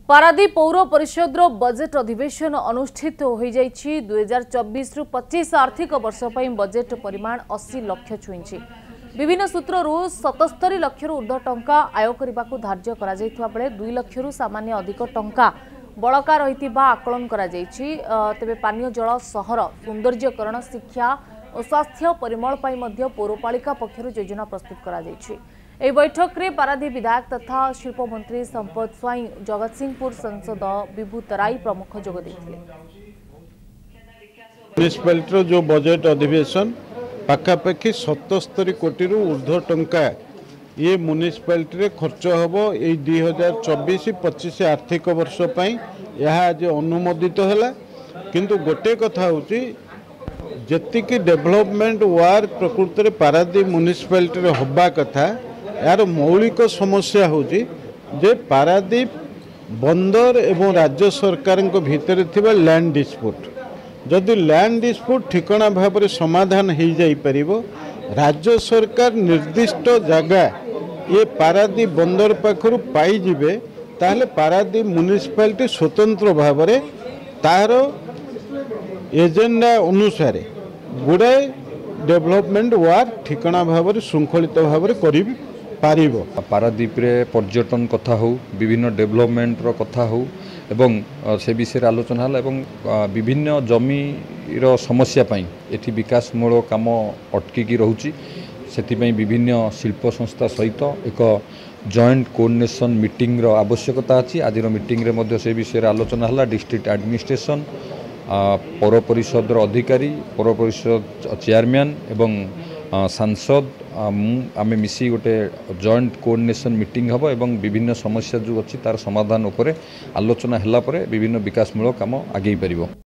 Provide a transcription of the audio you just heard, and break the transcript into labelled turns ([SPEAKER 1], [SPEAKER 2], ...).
[SPEAKER 1] पारादीप पौर परिषद बजेट अधिवेशन अनुष्ठित हो 2024-25 आर्थिक वर्ष पर बजेट परिमाण 80 लाख छुई। विभिन्न सूत्रु 77 लाख ऊर्ध्व टंका आय करने को धार्य बेले 2 लाख सामान्य अधिक टंका बड़का रही आकलन तेबे पानीय जल सहर सौंदर्यकरण शिक्षा और स्वास्थ्य परिमल पौरपालिका पक्षर योजना प्रस्तुत कर बैठक में पारादीप विधायक तथा शिल्प मंत्री संपत स्वाई जगतसिंहपुर सांसद विभू तराई प्रमुख जोग देथिले।
[SPEAKER 2] म्युनिसिपालिटी जो बजेट अधिवेशन पाखापाखि 77 कोटी ऊर्ध्व टंका ये म्युनिसिपालिटी खर्च हम ये 2024-25 आर्थिक वर्ष यह आज अनुमोदित है। किंतु गोटे कथा होची जेतिकी डेवलपमेंट वर्क प्रकृत में पारादीप म्युनिसिपालिटी होबा कथा यार मौलिक समस्या होची जे पारादीप बंदर एवं राज्य सरकार भितर थिबा लैंड डिस्प्यूट जदि लैंड डिस्प्यूट ठिकाना भाव में समाधान हो जाई परिबो राज्य सरकार निर्दिष्ट जगह ये पारादीप बंदर पाखरु पाई जिबे ताहले पारादीप म्युनिसिपालिटी स्वतंत्र भाव में तार एजेंडा अनुसार गुड़ाए डेवलपमेंट वर्क ठिकाना भाव में श्रृंखलित भाव में करि पारिबो।
[SPEAKER 3] पारादीप रे पर्यटन कथा हो विभिन्न डेवलपमेंट रो कथा हो एवं से विषय आलोचना हल एवं विभिन्न जमी रो समस्या पई एठी विकासमूलक काम अटकी रहुची सेति विभिन्न शिल्प संस्था सहित एक जॉइंट कोऑर्डिनेशन मीटिंग रो आवश्यकता अछि। आज मीटिंग रे मध्य से विषय आलोचना हला डिस्ट्रिक्ट एडमिनिस्ट्रेशन पौर परिषद अधिकारी पौर परिषद चेयरमैन एवं सांसद आम मिसी गोटे जॉइंट कोऑर्डिनेशन मीटिंग हम एवं विभिन्न समस्या जो अच्छी तार समाधान उपरे आलोचना हला परे विभिन्न विकासमूलक काम आगे पारिबो।